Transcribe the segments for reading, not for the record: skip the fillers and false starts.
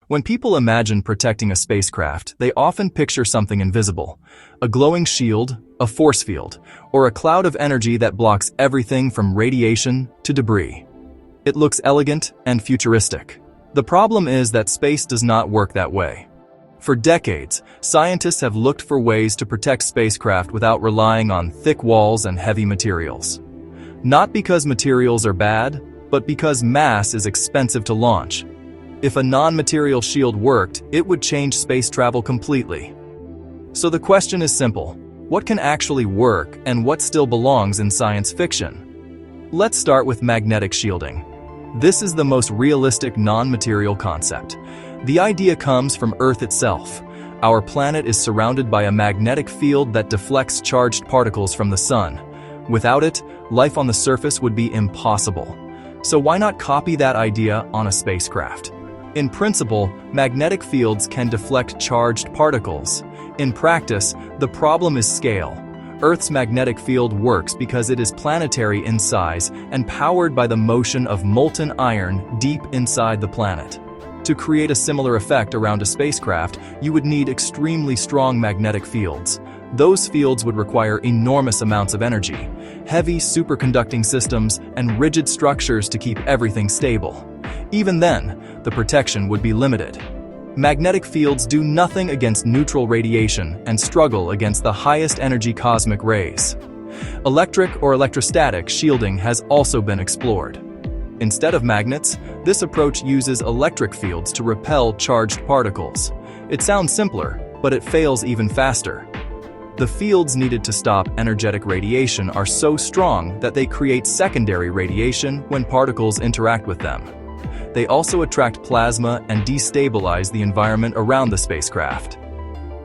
When people imagine protecting a spacecraft, they often picture something invisible: a glowing shield, a force field, or a cloud of energy that blocks everything from radiation to debris. It looks elegant and futuristic. The problem is that space does not work that way. For decades, scientists have looked for ways to protect spacecraft without relying on thick walls and heavy materials. Not because materials are bad, but because mass is expensive to launch. If a non-material shield worked, it would change space travel completely. So the question is simple: what can actually work and what still belongs in science fiction? Let's start with magnetic shielding. This is the most realistic non-material concept. The idea comes from Earth itself. Our planet is surrounded by a magnetic field that deflects charged particles from the sun. Without it, life on the surface would be impossible. So why not copy that idea on a spacecraft? In principle, magnetic fields can deflect charged particles. In practice, the problem is scale. Earth's magnetic field works because it is planetary in size and powered by the motion of molten iron deep inside the planet. To create a similar effect around a spacecraft, you would need extremely strong magnetic fields. Those fields would require enormous amounts of energy, heavy superconducting systems, and rigid structures to keep everything stable. Even then, the protection would be limited. Magnetic fields do nothing against neutral radiation and struggle against the highest energy cosmic rays. Electric or electrostatic shielding has also been explored. Instead of magnets, this approach uses electric fields to repel charged particles. It sounds simpler, but it fails even faster. The fields needed to stop energetic radiation are so strong that they create secondary radiation when particles interact with them. They also attract plasma and destabilize the environment around the spacecraft.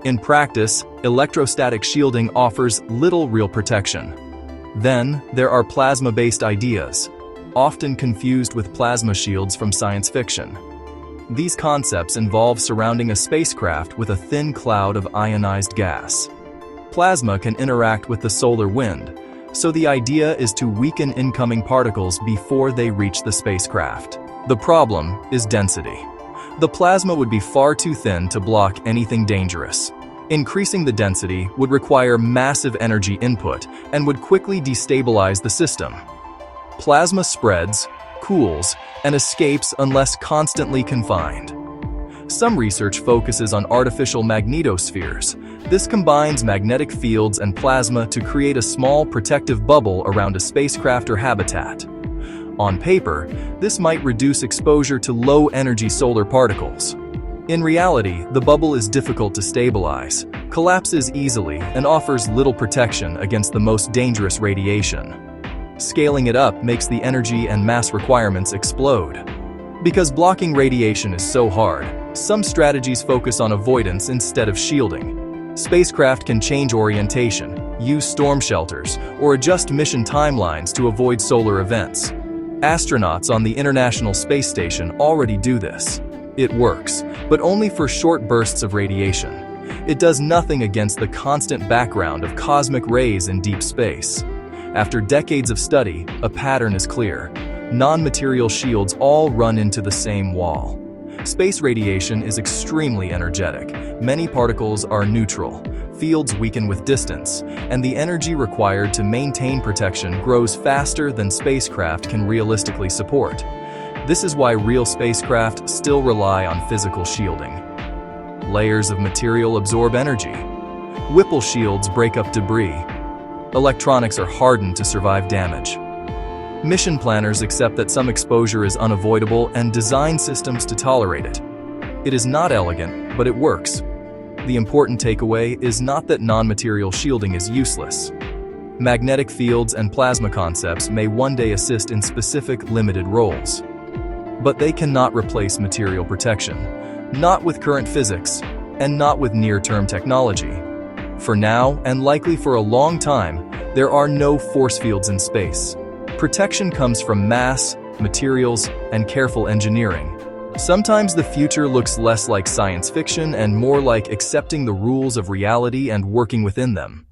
In practice, electrostatic shielding offers little real protection. Then, there are plasma-based ideas, often confused with plasma shields from science fiction. These concepts involve surrounding a spacecraft with a thin cloud of ionized gas. Plasma can interact with the solar wind, so the idea is to weaken incoming particles before they reach the spacecraft. The problem is density. The plasma would be far too thin to block anything dangerous. Increasing the density would require massive energy input and would quickly destabilize the system. Plasma spreads, cools, and escapes unless constantly confined. Some research focuses on artificial magnetospheres. This combines magnetic fields and plasma to create a small protective bubble around a spacecraft or habitat. On paper, this might reduce exposure to low-energy solar particles. In reality, the bubble is difficult to stabilize, collapses easily, and offers little protection against the most dangerous radiation. Scaling it up makes the energy and mass requirements explode. Because blocking radiation is so hard, some strategies focus on avoidance instead of shielding. Spacecraft can change orientation, use storm shelters, or adjust mission timelines to avoid solar events. Astronauts on the International Space Station already do this. It works, but only for short bursts of radiation. It does nothing against the constant background of cosmic rays in deep space. After decades of study, a pattern is clear. Non-material shields all run into the same wall. Space radiation is extremely energetic. Many particles are neutral. Fields weaken with distance, and the energy required to maintain protection grows faster than spacecraft can realistically support. This is why real spacecraft still rely on physical shielding. Layers of material absorb energy. Whipple shields break up debris. Electronics are hardened to survive damage. Mission planners accept that some exposure is unavoidable and design systems to tolerate it. It is not elegant, but it works. The important takeaway is not that non-material shielding is useless. Magnetic fields and plasma concepts may one day assist in specific, limited roles. But they cannot replace material protection, not with current physics, and not with near-term technology. For now, and likely for a long time, there are no force fields in space. Protection comes from mass, materials, and careful engineering. Sometimes the future looks less like science fiction and more like accepting the rules of reality and working within them.